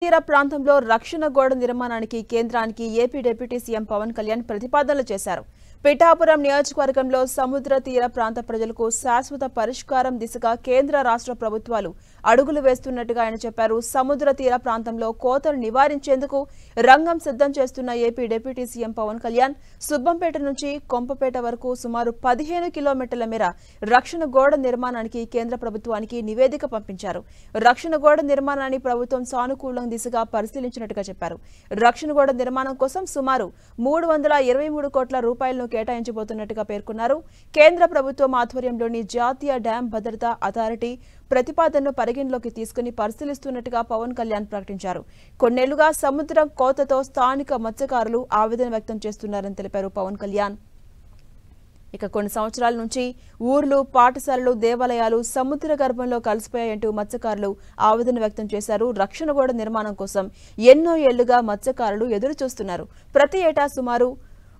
తీర ప్రాంతంలో రక్షణ గోడ నిర్మాణానికి కేంద్రానికి AP deputy CM Pawan Kalyan ప్రతిపాదనలు చేశారు. పిఠాపురం నియోజకవర్గంలో సముద్ర తీర ప్రాంత ప్రజలకు శాశ్వత పరిష్కారం దిశగా కేంద్ర రాష్ట్ర ప్రభుత్వాలు అడుగులు వేస్తున్నట్టుగా ఆయన చెప్పారు. సముద్ర తీర ప్రాంతంలో కోతలు నివారించేందుకు రంగం సిద్ధం చేస్తున్న AP deputy CM Pawan Kalyan Subbampeta నుంచి కొంపపేట వరకు సుమారు 15 కిలోమీటర్ల మేర రక్షణ గోడ నిర్మాణానికి కేంద్ర ప్రభుత్వానికి నివేదిక పంపించారు. రక్షణ గోడ నిర్మాణాన్ని ప్రభుత్వం సానుకూల దిశగా పరిశీలించినట్టుగా చెప్పారు. రక్షణ గోడ నిర్మాణం కోసం సుమారు 323 కోట్ల రూపాయలను కేటాయించబోతున్నట్టుగా పేర్కొన్నారు. కేంద్ర ప్రభుత్వం ఆధ్వర్యంలోని జాతీయ డ్యాం భద్రతా అథారిటీ ప్రతిపాదనను పరిగణలోకి తీసుకుని పరిశీలిస్తున్నట్టుగా పవన్ కళ్యాణ్ ప్రకటించారు. కొన్నేళ్లుగా సముద్రం కోతతో స్థానిక మత్స్యకారులు ఆవేదన వ్యక్తం చేస్తున్నారని తెలిపారు పవన్ కళ్యాణ్. ఇక కొన్ని సంవత్సరాల నుంచి ఊర్లు, పాఠశాలలు, దేవాలయాలు సముద్ర గర్భంలో కలిసిపోయాయంటూ మత్స్యకారులు ఆవేదన వ్యక్తం చేశారు. రక్షణ గోడ నిర్మాణం కోసం ఎన్నో ఏళ్లుగా మత్స్యకారులు ఎదురు చూస్తున్నారు. ప్రతి ఏటా సుమారు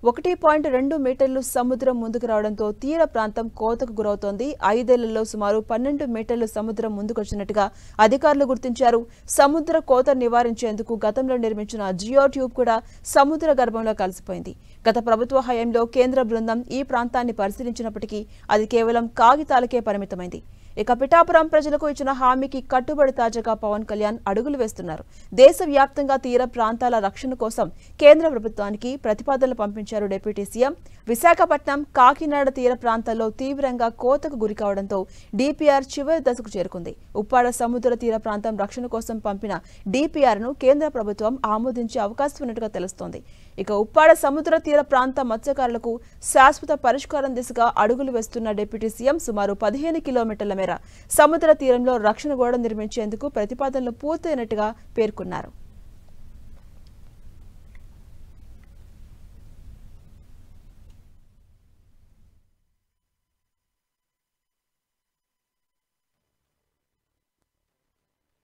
1.2 మీటర్లు సముద్రం ముందుకు రావడంతో తీర ప్రాంతం కోతకు గురవుతోంది. 5 ఏళ్లలో సుమారు 12 మీటర్లు సముద్రం ముందుకొచ్చినట్టుగా అధికారులు గుర్తించారు. సముద్ర కోత నివారించేందుకు గతంలో నిర్మించిన జియో ట్యూబ్ కూడా సముద్ర గర్భంలో కలిసిపోయింది. గత ప్రభుత్వ హయాంలో కేంద్ర బృందం ఈ ప్రాంతాన్ని పరిశీలించినప్పటికీ అది కేవలం కాగితాలకే పరిమితమైంది. ఇక పిఠాపురం ప్రజలకు ఇచ్చిన హామీకి కట్టుబడి తాజాగా పవన్ కళ్యాణ్ అడుగులు వేస్తున్నారు. దేశవ్యాప్తంగా తీర ప్రాంతాల రక్షణ కోసం కేంద్ర ప్రభుత్వానికి ప్రతిపాదనలు పంపించారు డిప్యూటీ సీఎం. విశాఖపట్నం, కాకినాడ తీర ప్రాంతాల్లో తీవ్రంగా కోతకు గురికావడంతో డిపిఆర్ చివరి దశకు చేరుకుంది. ఉప్పాడ సముద్ర తీర ప్రాంతం రక్షణ కోసం పంపిన డిపిఆర్ ను కేంద్ర ప్రభుత్వం ఆమోదించే అవకాశం ఉన్నట్టుగా తెలుస్తోంది. ఇక ఉప్పాడ సముద్ర తీర ప్రాంత మత్స్యకారులకు శాశ్వత పరిష్కారం దిశగా అడుగులు వేస్తున్న డిప్యూటీ సీఎం సుమారు 15 కిలోమీటర్ల మేర సముద్ర తీరంలో రక్షణ గోడ నిర్మించేందుకు ప్రతిపాదనలు పూర్తయినట్టుగా పేర్కొన్నారు.